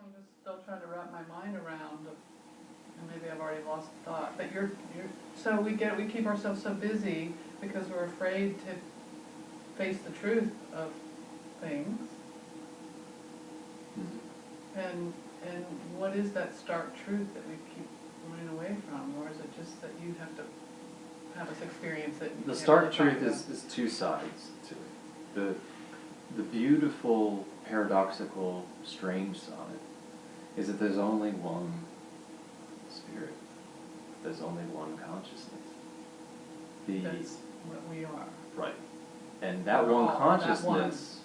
I'm just still trying to wrap my mind around, and maybe I've already lost the thought, but so we keep ourselves so busy because we're afraid to face the truth of things. And what is that stark truth that we keep running away from? Or is it just that you have to have us experience it? The stark truth is two sides to it. The beautiful, paradoxical, strange side is that there's only one spirit. There's only one consciousness. That's what we are. Right. And that one consciousness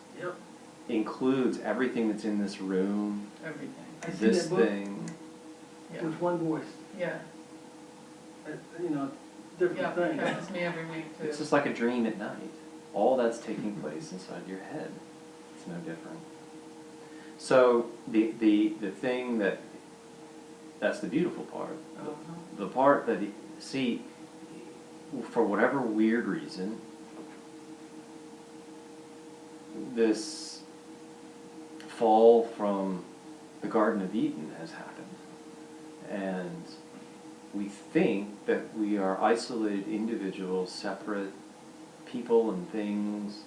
includes everything that's in this room, everything. this thing. Yeah. With one voice. Yeah. Different thing. Yeah, it's me every week too. It's just like a dream at night. All that's taking place inside your head. It's no different. So the thing that's the beautiful part. The part that, for whatever weird reason, this fall from the Garden of Eden has happened. And we think that we are isolated individuals, separate people and things,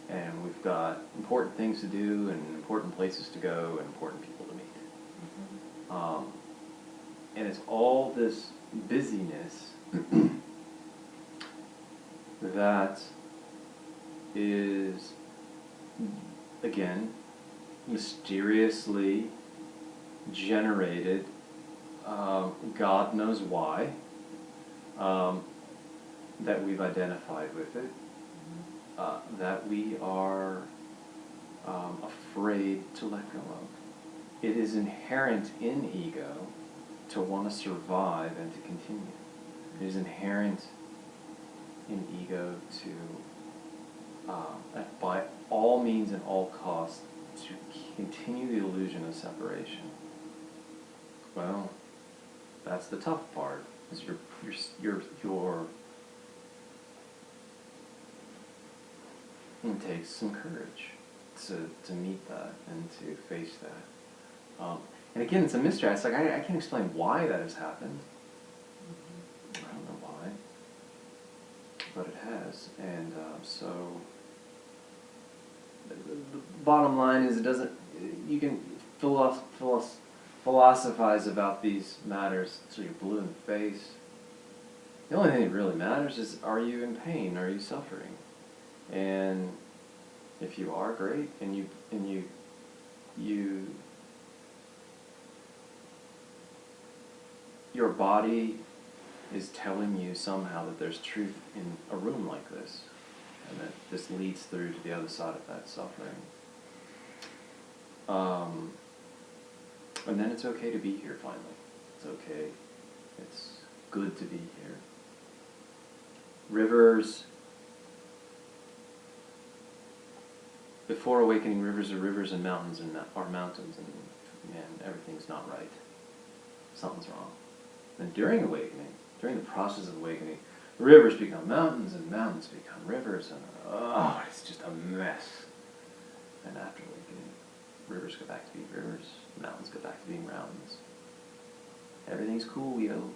and we've got important things to do and important places to go and important people to meet. And it's all this busyness that is, again, mysteriously generated, God knows why, that we've identified with it, that we are afraid to let go of. It is inherent in ego to want to survive and to continue. It is inherent in ego to, by all means and all costs, to continue the illusion of separation. Well, that's the tough part. Is it takes some courage to meet that and to face that. And again, it's a mystery. It's like I can't explain why that has happened. I don't know why, but it has. And so the bottom line is, you can philosophize about these matters till you're blue in the face. The only thing that really matters is, are you in pain? Are you suffering? And if you are, great. And your body is telling you somehow that there's truth in a room like this, and that this leads through to the other side of that suffering. And then it's okay to be here finally. It's okay. It's good to be here. Rivers, before awakening, rivers are rivers and mountains are mountains, and everything's not right. Something's wrong. Then during awakening, during the process of awakening, rivers become mountains and mountains become rivers, and it's just a mess. And after awakening, rivers go back to being rivers, mountains go back to being mountains. Everything's cool, yo.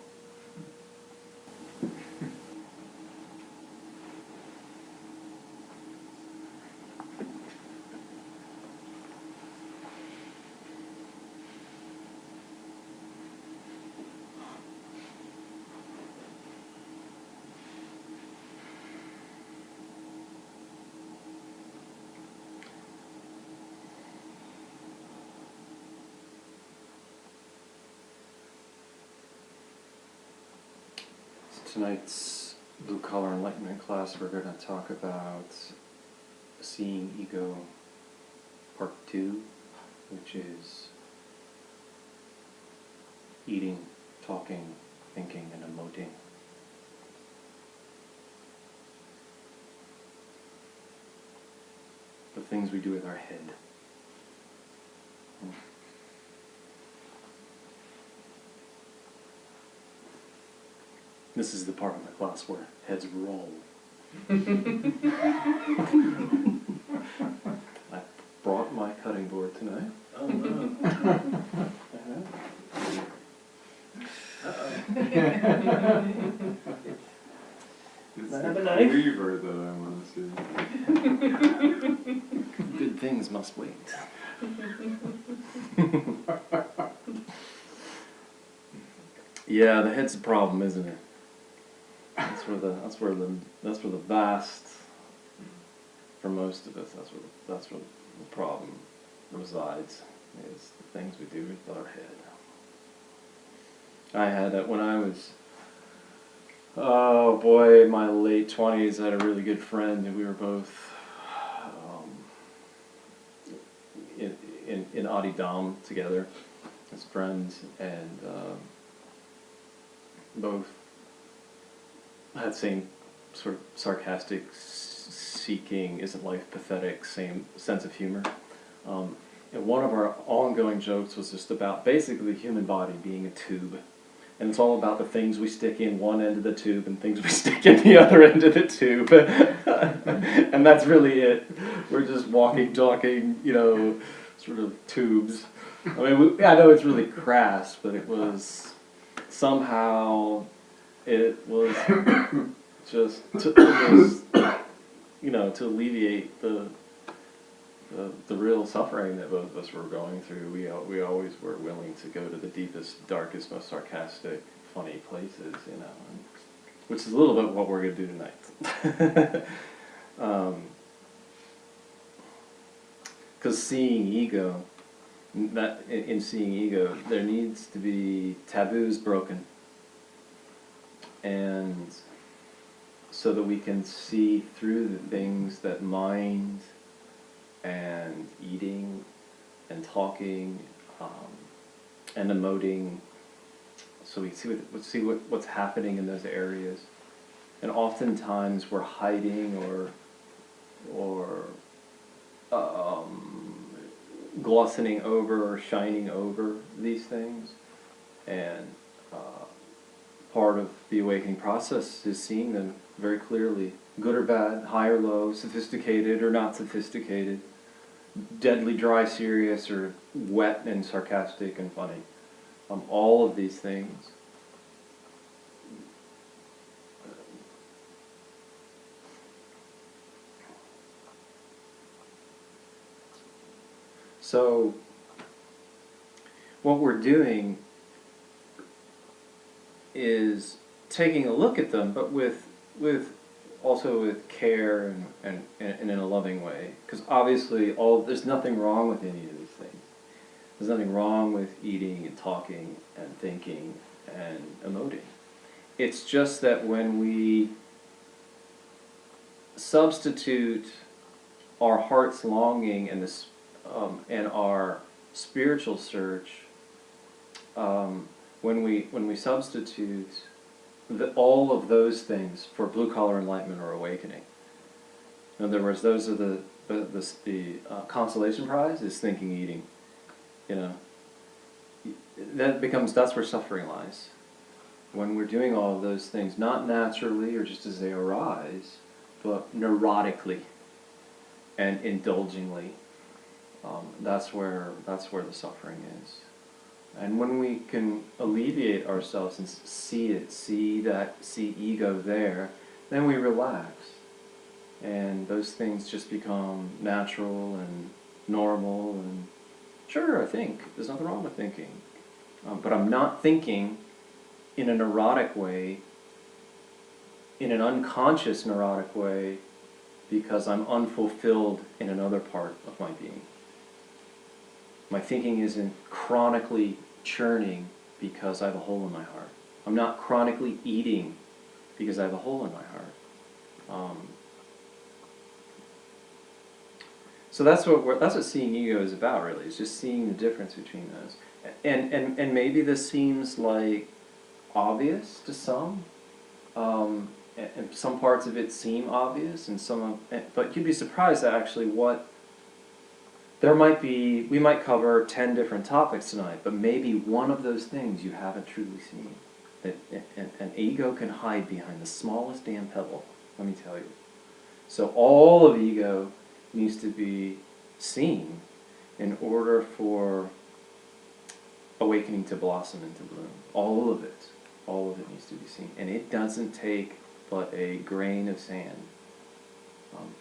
Tonight's Blue Collar Enlightenment class, we're going to talk about Seeing Ego Part 2, which is eating, talking, thinking, and emoting. The things we do with our head. This is the part of the class where heads roll. I brought my cutting board tonight. Oh, no. must wait. Yeah, the head's the problem, isn't it? That's where the vast, for most of us, that's where the problem resides, is the things we do with our head. I had that when I was, oh boy, in my late 20s. I had a really good friend, and we were both in Adi Dam together as friends, and both had same sort of sarcastic, seeking, isn't life pathetic, same sense of humor. And one of our ongoing jokes was just about basically the human body being a tube. And it's all about the things we stick in one end of the tube and things we stick in the other end of the tube. And that's really it. We're just walking, talking, sort of tubes. I mean, I know it's really crass, but it was somehow, it was just to alleviate the real suffering that both of us were going through. We always were willing to go to the deepest, darkest, most sarcastic, funny places, which is a little bit what we're going to do tonight. Because seeing ego, in seeing ego, there needs to be taboos broken, and so that we can see through the things that mind and eating and talking and emoting, so we see what's happening in those areas. And oftentimes we're hiding or glossening over or shining over these things. And part of the awakening process is seeing them very clearly, good or bad, high or low, sophisticated or not sophisticated, deadly dry serious or wet and sarcastic and funny. All of these things. So what we're doing is taking a look at them, but with also with care and in a loving way. Because obviously there's nothing wrong with any of these things. There's nothing wrong with eating and talking and thinking and emoting. It's just that when we substitute our heart's longing and this and our spiritual search, when we substitute all of those things for blue-collar enlightenment or awakening. In other words, those are the consolation prize is thinking, eating. That's where suffering lies. When we're doing all of those things, not naturally or just as they arise, but neurotically and indulgingly, that's where the suffering is. And when we can alleviate ourselves and see ego there, then we relax. And those things just become natural and normal. And sure, I think. There's nothing wrong with thinking. But I'm not thinking in a neurotic way, in an unconscious neurotic way, because I'm unfulfilled in another part of my being. My thinking isn't chronically churning because I have a hole in my heart. I'm not chronically eating because I have a hole in my heart. So that's what seeing ego is about, really. It's just seeing the difference between those. And maybe this seems like obvious to some. And some parts of it seem obvious, but you'd be surprised at actually what. We might cover 10 different topics tonight, but maybe one of those things you haven't truly seen. An ego can hide behind the smallest damn pebble, let me tell you. So all of ego needs to be seen in order for awakening to blossom into bloom. All of it needs to be seen. And it doesn't take but a grain of sand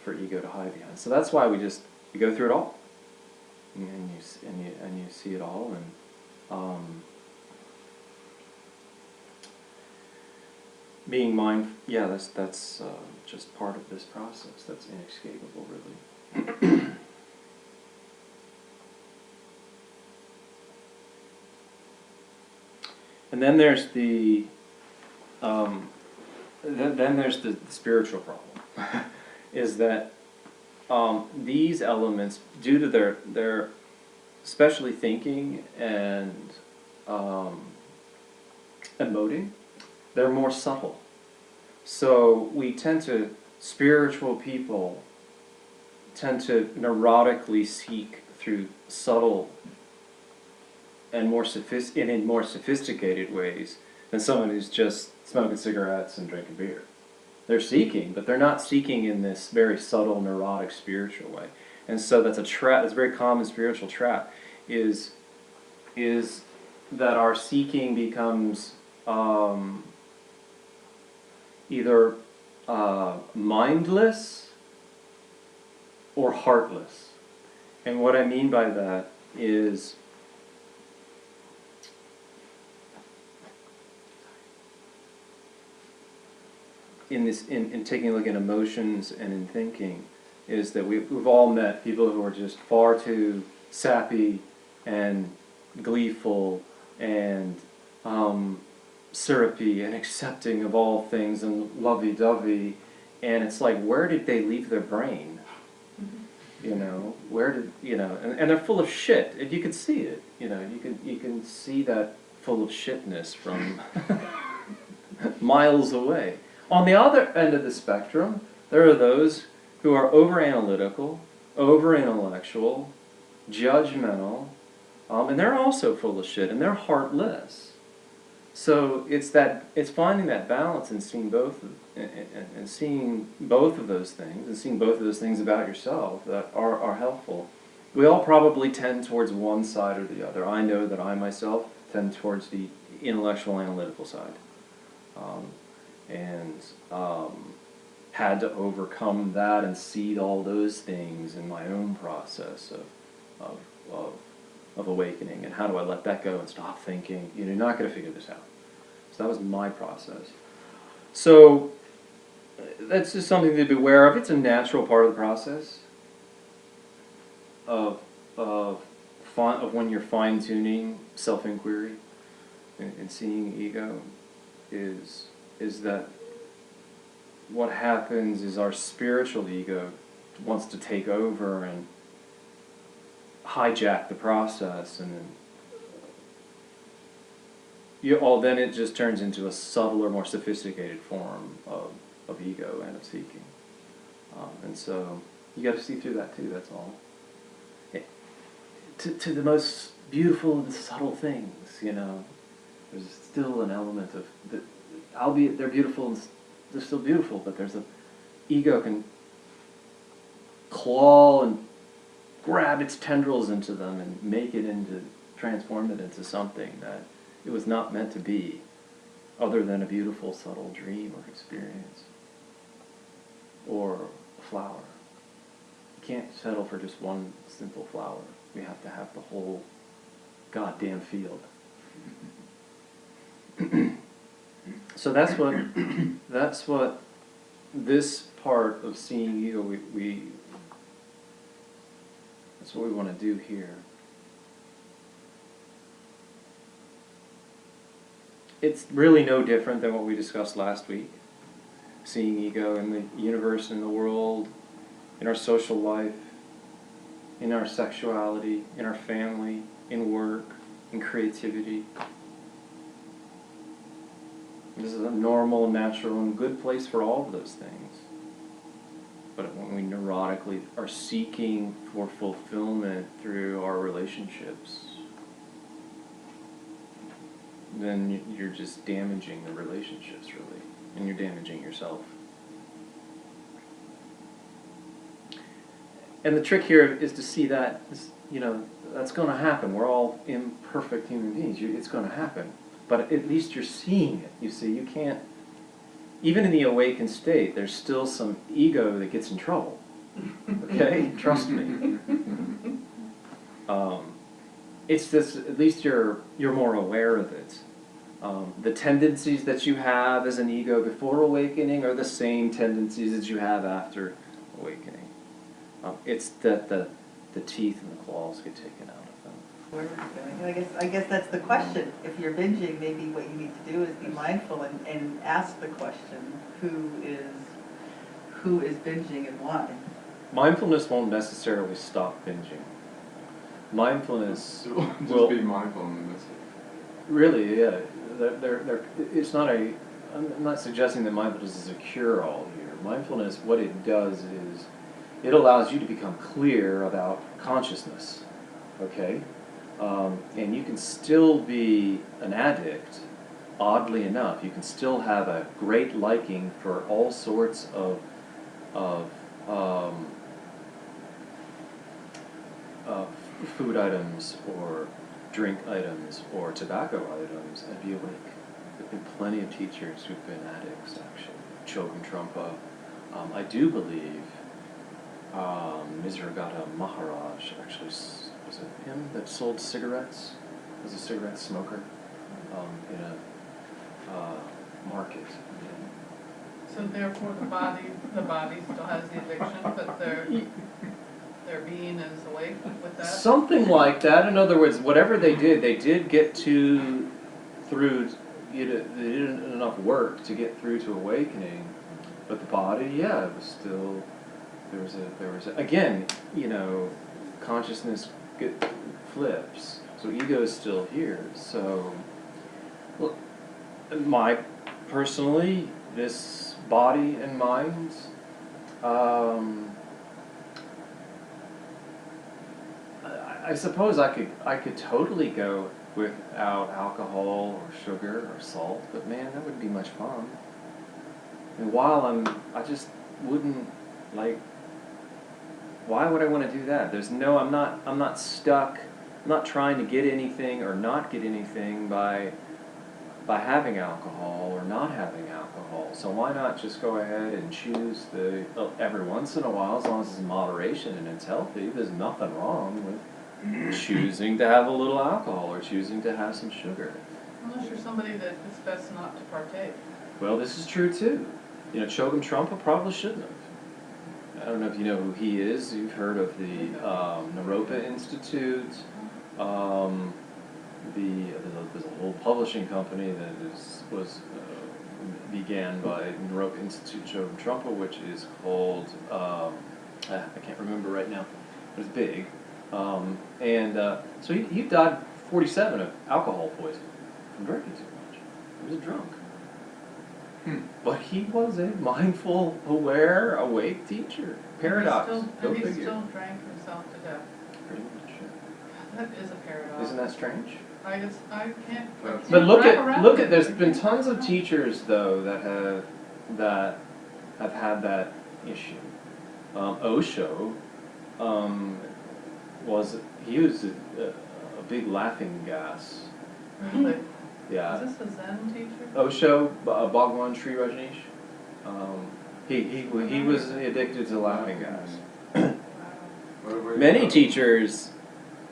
for ego to hide behind. So that's why we go through it all. and you see it all, and being mindful. Yeah, that's just part of this process. That's inescapable, really. And then there's the then there's the spiritual problem, is that these elements, due to their especially thinking and emoting, they're more subtle. So spiritual people tend to neurotically seek through subtle and in more sophisticated ways than someone who's just smoking cigarettes and drinking beer. They're seeking, but they're not seeking in this very subtle, neurotic, spiritual way. And so that's a trap. That's a very common spiritual trap. Is that our seeking becomes either mindless or heartless. And what I mean by that is in taking a look at emotions and in thinking, is that we've all met people who are just far too sappy and gleeful and syrupy and accepting of all things and lovey-dovey, and it's like, where did they leave their brain? You know, and they're full of shit, and you can see it. You know, you can see that full of shitness from miles away. On the other end of the spectrum, there are those who are over-analytical, over-intellectual, judgmental, and they're also full of shit, and they're heartless. So it's finding that balance and seeing both of those things, and seeing both of those things about yourself that are helpful. We all probably tend towards one side or the other. I know that I myself tend towards the intellectual, analytical side. And had to overcome that and see all those things in my own process of awakening. And how do I let that go and stop thinking? You're not going to figure this out. So that was my process. So that's just something to be aware of. It's a natural part of the process of when you're fine-tuning self-inquiry and seeing ego is that what happens is our spiritual ego wants to take over and hijack the process, and then it just turns into a subtler, more sophisticated form of ego and of seeking. And so you got to see through that too, that's all. To the most beautiful and subtle things, there's still an element of albeit they're beautiful and they're still beautiful, but there's ego can claw and grab its tendrils into them and transform it into something that it was not meant to be, other than a beautiful, subtle dream or experience, or a flower. You can't settle for just one simple flower. You have to have the whole goddamn field. So that's what this part of seeing ego, that's what we want to do here. It's really no different than what we discussed last week. Seeing ego in the universe, in the world, in our social life, in our sexuality, in our family, in work, in creativity. This is a normal, natural, and good place for all of those things. But when we neurotically are seeking for fulfillment through our relationships, then you're just damaging the relationships, really, and you're damaging yourself. And the trick here is to see that, that's going to happen. We're all imperfect human beings. It's going to happen. But at least you're seeing it. You see, you can't, even in the awakened state, there's still some ego that gets in trouble. Okay? Trust me. It's this, at least you're more aware of it. The tendencies that you have as an ego before awakening are the same tendencies that you have after awakening. It's that the teeth and the claws get taken out of them. Where we're going. I guess that's the question. If you're binging, maybe what you need to do is be mindful and ask the question, who is binging and why? Mindfulness won't necessarily stop binging. Mindfulness Just will be mindful in the midst of it. really, yeah. It's not a. I'm not suggesting that mindfulness is a cure-all here. Mindfulness, what it does is, it allows you to become clear about consciousness. Okay, and you can still be an addict. Oddly enough, you can still have a great liking for all sorts of food items or drink items or tobacco items and be awake. There have been plenty of teachers who've been addicts, actually. Chogyam Trungpa. I do believe Nisargadatta Maharaj, actually, was it him that sold cigarettes? Was a cigarette smoker in a market. So therefore the body still has the addiction, but their being is awake with that? Something like that. In other words, whatever they did get through, they did enough work to get through to awakening, but the body, yeah, it was still, there was a, again, consciousness flips, so ego is still here, so, well, personally, this body and mind, I suppose I could totally go without alcohol or sugar or salt, but man, that wouldn't be much fun. And while I just wouldn't like. Why would I want to do that? I'm not stuck. I'm not trying to get anything or not get anything by having alcohol or not having alcohol. So why not just go ahead and choose every once in a while, as long as it's in moderation and it's healthy. There's nothing wrong with choosing to have a little alcohol or choosing to have some sugar. Unless you're somebody that it's best not to partake. Well, this is true too. Chogyam Trungpa probably shouldn't have. I don't know if you know who he is. You've heard of the Naropa Institute. There's a whole publishing company that began by Naropa Institute Chogyam Trungpa, which is called, I can't remember right now, but it's big. So he died 47 of alcohol poisoning from drinking too much. He was a drunk. But he was a mindful, aware, awake teacher. Paradox. And he still drank himself to death. Pretty much, yeah. That is a paradox. Isn't that strange? I can't. But look at. There's been tons of teachers though that have had that issue. Osho was a big laughing gas. Really? Yeah. Is this a Zen teacher? Osho, Bhagwan Sri Rajneesh. He was addicted to laughing gas. Many teachers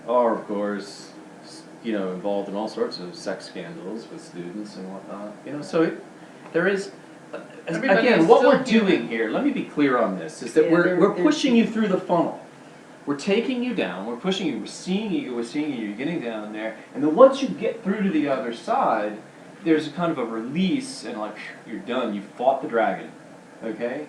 are, of course, involved in all sorts of sex scandals with students and whatnot. So there is. Again, what we're doing here, let me be clear on this, is that we're pushing you through the funnel. We're taking you down, we're pushing you, we're seeing you, you're getting down there, and then once you get through to the other side, there's a kind of a release, and you're done, you fought the dragon, okay?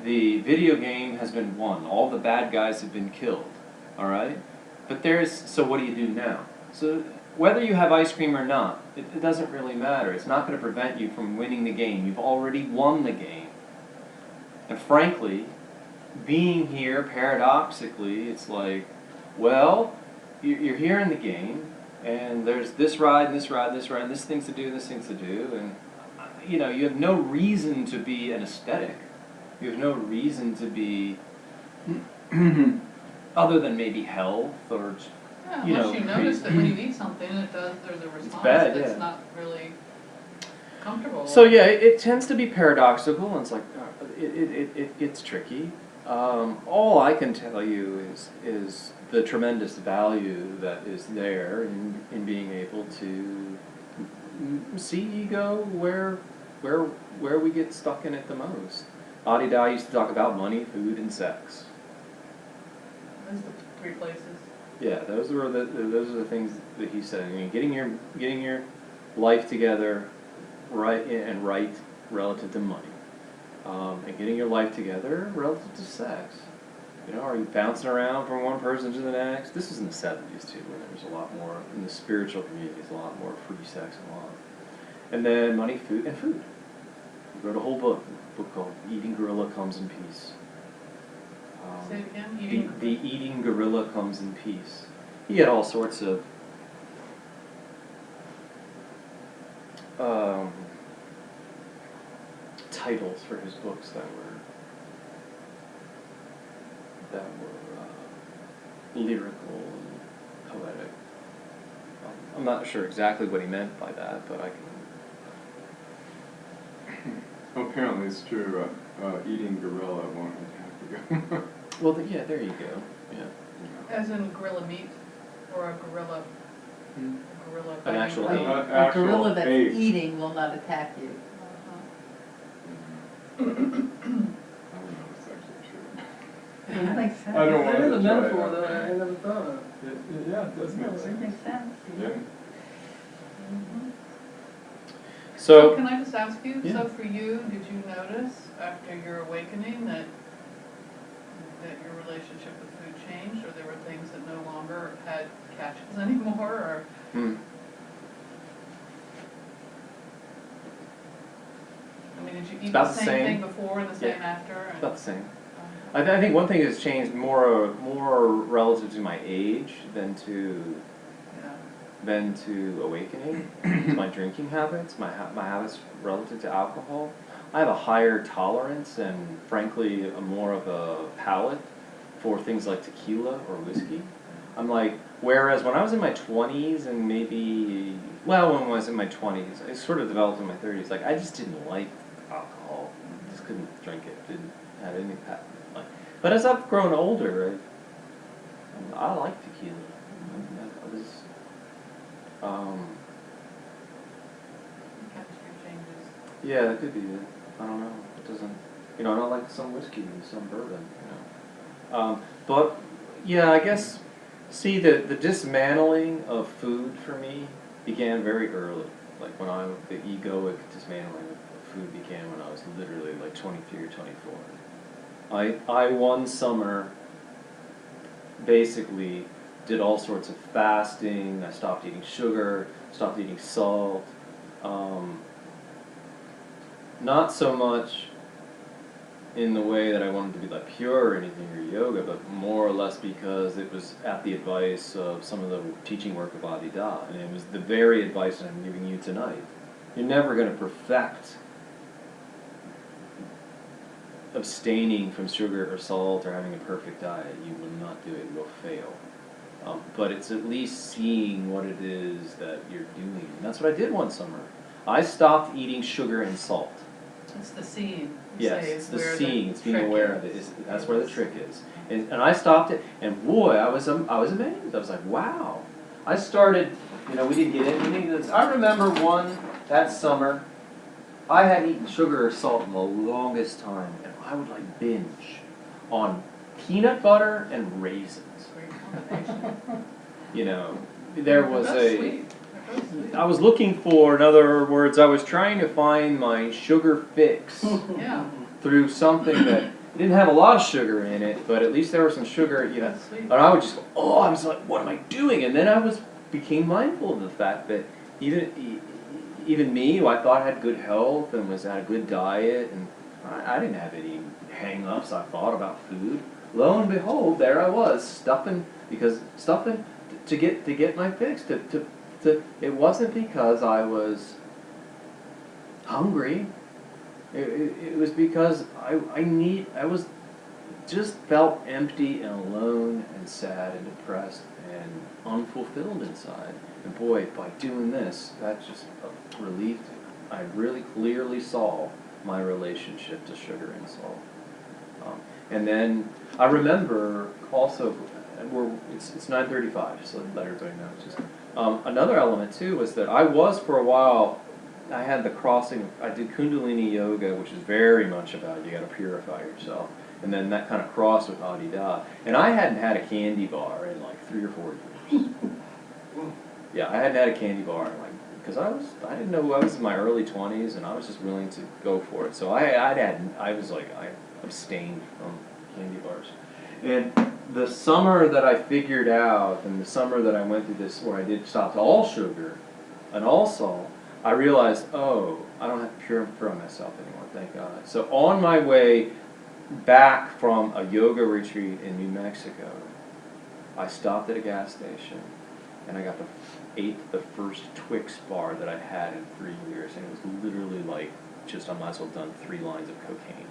The video game has been won, all the bad guys have been killed, alright? But so what do you do now? So whether you have ice cream or not, it doesn't really matter. It's not going to prevent you from winning the game. You've already won the game. And frankly, being here, paradoxically, it's like, well, you're here in the game, and there's this ride, and this ride, and this ride, and this thing's to do, and this thing's to do, and you have no reason to be an aesthetic. You have no reason to be other than maybe health or Unless you notice that when you eat something, there's a response that's not really comfortable. So yeah, it tends to be paradoxical, and it's like it gets tricky. All I can tell you is the tremendous value that is there in being able to see ego where we get stuck in it the most. Adi Da used to talk about money, food, and sex. Those are the three places. Yeah, those are the things that he said. I mean, getting your life together, right relative to money, and getting your life together relative to sex. You know, are you bouncing around from one person to the next? This is in the 70s too, when there was a lot more in the spiritual communities, a lot more free sex and love. And then money, food, and food. He wrote a whole book called "Eating Gorilla Comes in Peace." Say it again. The eating gorilla comes in peace. He had all sorts of titles for his books that were lyrical and poetic. I'm not sure exactly what he meant by that, but I can. Well, apparently it's true. Eating gorilla won't attack you. Well, yeah, there you go. Yeah. As in gorilla meat, or a gorilla, Hmm. gorilla. An actual fighting ape. gorilla. A gorilla that's ape. eating will not attack you. Uh-huh. I don't know if it's actually true. That makes sense. I don't That want is a to try metaphor it. that I never thought of. Yeah, it does No, make it sense. makes sense. Yeah. Mhm. So, Can I just ask you, Yeah. so for you, did you notice after your awakening that your relationship with food changed, or there were things that no longer had catches anymore, or? hmm. I mean, did you eat About the the same same. thing before and the same Yeah. after? It's And, about the same. I think one thing has changed more relative to my age than to awakening. Is my drinking habits, my habits relative to alcohol. I have a higher tolerance and, frankly, more of a palate for things like tequila or whiskey. I'm like, whereas when I was in my 20s and maybe, well, when I was in my 20s, I sort of developed in my 30s. Like, I just didn't like alcohol. Just couldn't drink it. Didn't have any like. But as I've grown older, I like tequila. I was. chemistry changes. Yeah, that could be it. I don't know. It doesn't. I don't like some whiskey and some bourbon. But yeah, I guess. See, the dismantling of food for me began very early. Like the egoic dismantling of food began when I was literally like 23 or 24. I one summer basically did all sorts of fasting. I stopped eating sugar, stopped eating salt. Not so much in the way that I wanted to be like pure or anything or yoga, but more or less because it was at the advice of some of the teaching work of Adi Da, and it was the very advice that I'm giving you tonight. You're never going to perfect abstaining from sugar or salt or having a perfect diet. You will not do it. You will fail. But it's at least seeing what it is that you're doing. And that's what I did one summer. I stopped eating sugar and salt. It's the seeing. Yes, it's the where seeing, it's being trick aware of it. That's where the trick is. And I stopped it, and boy, I was amazed. I was like, wow. I started, we didn't get anything. I remember that summer, I hadn't eaten sugar or salt in the longest time, and I would like binge on peanut butter and raisins. Great combination. There was That's sweet. They're both sweet. I was looking for, in other words, I was trying to find my sugar fix Yeah, through something that didn't have a lot of sugar in it, but at least there was some sugar, that's sweet. And I would just go, I was like, what am I doing? And then I became mindful of the fact that even me, who I thought had good health and had a good diet, and I didn't have any hang-ups I thought about food. Lo and behold, there I was, stuffing to get my fix. It wasn't because I was hungry. It was because I was just felt empty and alone and sad and depressed and unfulfilled inside. And boy, by doing this, that just relieved it. I really clearly saw my relationship to sugar and salt. And then I remember also, it's 9:35, just to let everybody know. It's just, another element too was that I was for a while, I had the crossing, I did Kundalini yoga, which is very much about you gotta purify yourself. And then that kind of crossed with Adida. And I hadn't had a candy bar in like 3 or 4 years. Yeah, I hadn't had a candy bar in like, because I didn't know, I was in my early 20s and I was just willing to go for it. So I was like, I abstained from candy bars. And the summer that I figured out, and the summer that I went through this, where I did stop all sugar and all salt, I realized, oh, I don't have to purify myself anymore, thank God. So on my way back from a yoga retreat in New Mexico, I stopped at a gas station and I ate the first Twix bar that I had in 3 years, and it was literally like, I might as well have done 3 lines of cocaine.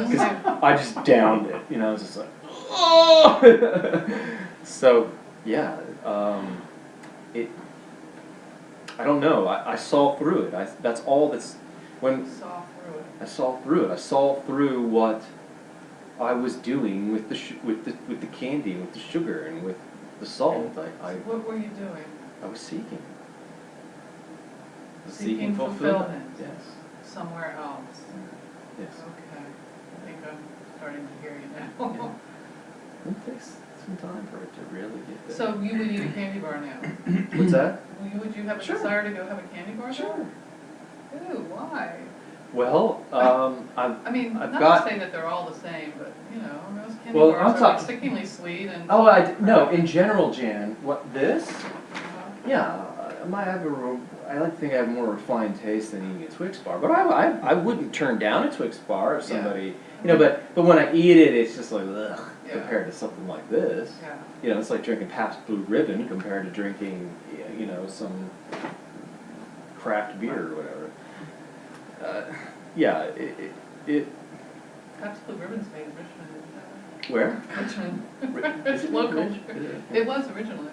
Because I just downed it, you know, I was just like, oh! So, yeah, I don't know, I saw through it. That's all that's, when Saw through it. I saw through it. I saw through what I was doing with the candy, with the sugar, and with the salt. So what were you doing? I was seeking. Seeking fulfillment. Yes. Somewhere else. Yes. Okay. I think I'm starting to hear you Yeah. now. It takes some time for it to really get there. So you would eat a candy bar now? What's that? Would you have a Sure. desire to go have a candy bar now? Sure. Ooh, why? Well, I mean, I've not got- to say that they're all the same, but, you know, most candy Well, bars I'm are like talking- sickeningly sweet and. no, in general, Jan, this? uh, Yeah, I might have I like to think I have more refined taste than eating a Twix bar, but I wouldn't turn down a Twix bar if somebody, you know, but when I eat it, it's just like, ugh, Yeah. compared to something like this. Yeah. You know, it's like drinking Pabst Blue Ribbon compared to drinking, you know, some craft beer or whatever. Yeah, it Pabst Blue Ribbon's made in Richmond, where? Richmond. Is It's it local. Rich? It was originally.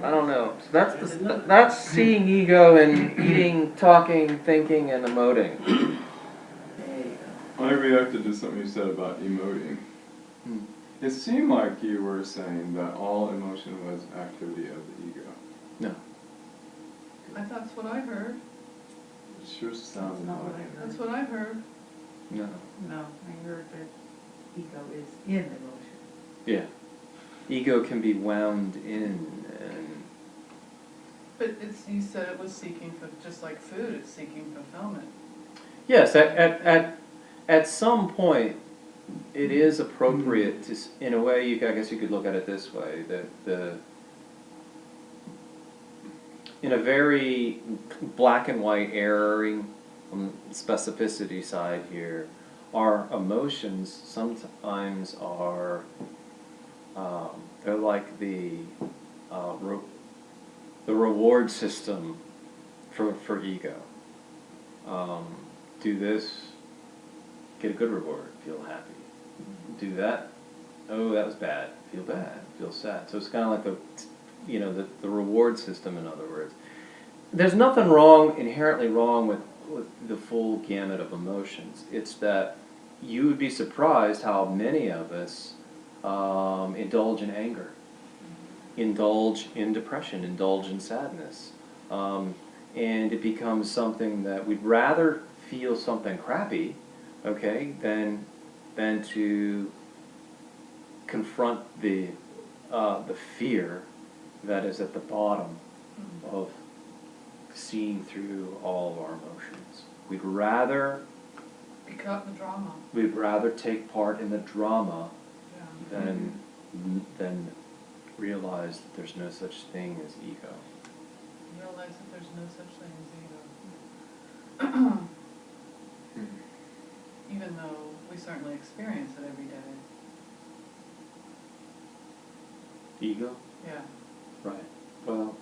I don't know. So that's seeing ego and eating, talking, thinking, and emoting. I reacted to something you said about emoting. Hmm. It seemed like you were saying that all emotion was activity of the ego. No. That's what I heard. It sure sounded not what like I it. heard. That's what I heard. No. No, I heard that ego is in emotion. Yeah. Ego can be wound in and But you said it was seeking for, just like food, it's seeking fulfillment. yes, at some point it is appropriate to, in a way, I guess you could look at it this way, that in a very black and white erring specificity side here, our emotions sometimes are, they're like the reward system for ego. Do this, get a good reward, feel happy. Do that, oh, that was bad, feel bad, feel sad. So it's kind of like the reward system, in other words. There's nothing inherently wrong with the full gamut of emotions. It's that you would be surprised how many of us indulge in anger, indulge in depression, indulge in sadness. And it becomes something that we'd rather feel something crappy, okay, than to confront the fear that is at the bottom of seeing through all of our emotions. We'd rather Be caught in the drama. take part in the drama Yeah. than realize that there's no such thing as ego. Realize that there's no such thing as ego. Even though we certainly experience it every day. Ego? Yeah. Right. Well,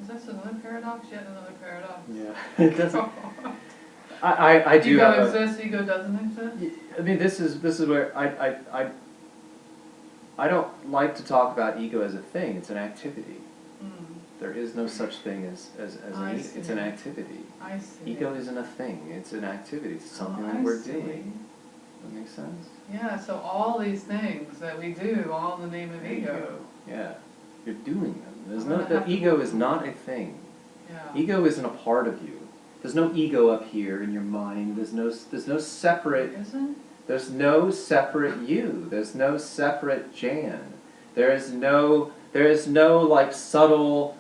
Is this another paradox? Yet another paradox? yeah. It doesn't. I do Ego have a, exists, ego doesn't exist? I mean, this is where I don't like to talk about ego as a thing. It's an activity. Mm. There is no such thing as I an ego. It's an see. activity. I see. Ego isn't a thing. It's an activity. It's something Oh, that I we're see. doing. That makes sense? Yeah, so all these things that we do, all in the name of There you ego. go. Yeah. You're doing them. There's I'm no, gonna the have to ego work is on not a thing. Yeah. Ego isn't a part of you. There's no ego up here in your mind. There's no separate, Isn't? there's no separate you. There's no separate Jan. There is no like subtle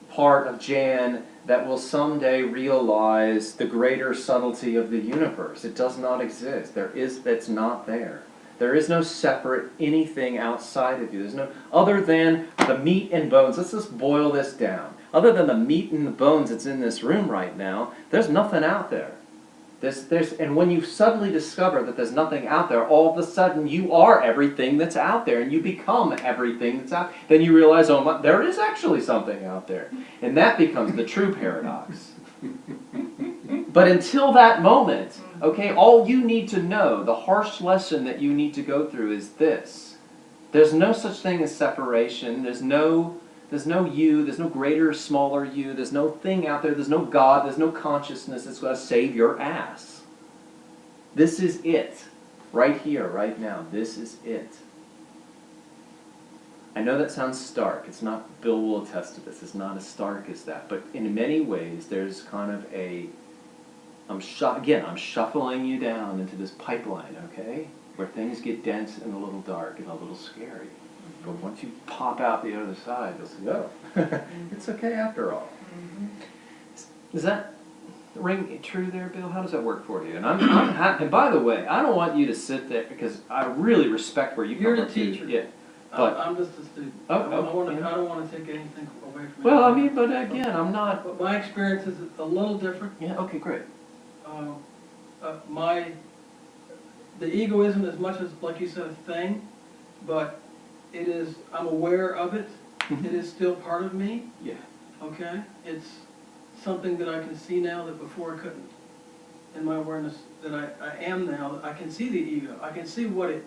part of Jan that will someday realize the greater subtlety of the universe. It does not exist. That's not there. There is no separate anything outside of you. There's no, other than the meat and bones. Let's just boil this down. Other than the meat and the bones that's in this room right now, there's nothing out there. And when you suddenly discover that there's nothing out there, all of a sudden you are everything that's out there, and you become everything that's out. Then you realize, oh, there is actually something out there, and that becomes the true paradox. But until that moment, okay, all you need to know, the harsh lesson that you need to go through is this: there's no such thing as separation. There's no you, there's no greater or smaller you, there's no thing out there, there's no God, there's no consciousness that's going to save your ass. This is it. Right here, right now. This is it. I know that sounds stark. It's not, Bill will attest to this, it's not as stark as that. But in many ways, there's kind of a, I'm shuffling you down into this pipeline, okay? Where things get dense and a little dark and a little scary. But once you pop out the other side, you'll see, oh, it's okay after all. Does that ring true there, Bill? How does that work for you? And and by the way, I don't want you to sit there, because I really respect where you come from. You're the teacher. Yeah. But, I'm just a student. Oh, I yeah. don't want to take anything away from well, I anybody. mean, but again, I'm not. But my experience is a little different. Yeah. Okay. Great. The ego isn't as much as, like you said, a thing, but it is. I'm aware of it. It is still part of me. Yeah. Okay. It's something that I can see now that before I couldn't. In my awareness that I am now, I can see the ego. I can see what it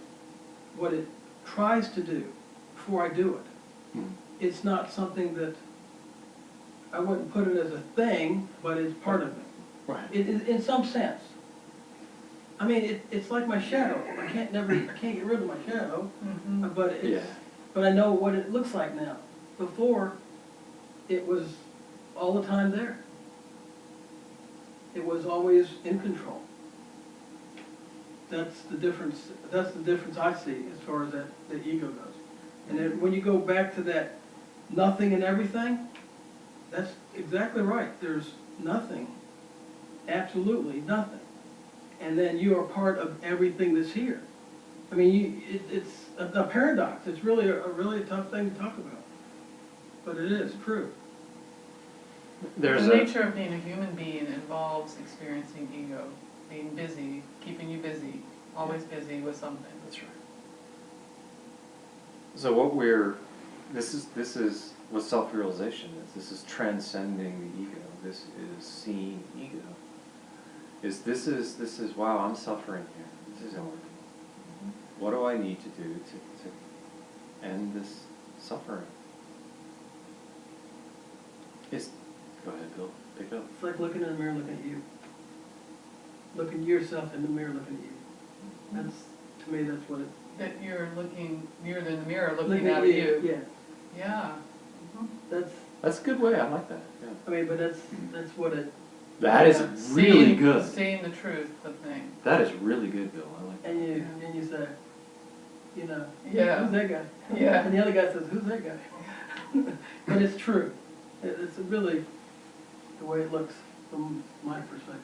tries to do before I do it. It's not something that I wouldn't put it as a thing, but it's part of me. Right. It is in some sense. I mean, it's like my shadow. I can't get rid of my shadow, but it's, Yeah. but I know what it looks like now. Before, it was all the time there. It was always in control. That's the difference. That's the difference I see as far as the ego goes. And then when you go back to that nothing and everything, that's exactly right. There's nothing, absolutely nothing. And then you are part of everything that's here. I mean, it's a paradox. It's really a tough thing to talk about, but it is true. The nature of being a human being involves experiencing ego, being busy, keeping you busy, always busy with something. That's right. So this is what self-realization is. This is transcending the ego. This is seeing ego. This is wow, I'm suffering here. This isn't working. What do I need to do to end this suffering? Go ahead, Bill. Pick it up. It's like looking in the mirror, looking at you. Looking yourself in the mirror, looking at you. That's, to me, that's what it. That you're in the mirror looking at you. Yeah. Yeah. That's a good way. I like that. Yeah. I mean, but that's what it. That is really good. Seeing the truth of things. That is really good, Bill. I like that. And you say, you know, Yeah. who's that guy? Yeah. And the other guy says, who's that guy? But it's true. It's really the way it looks from my perspective.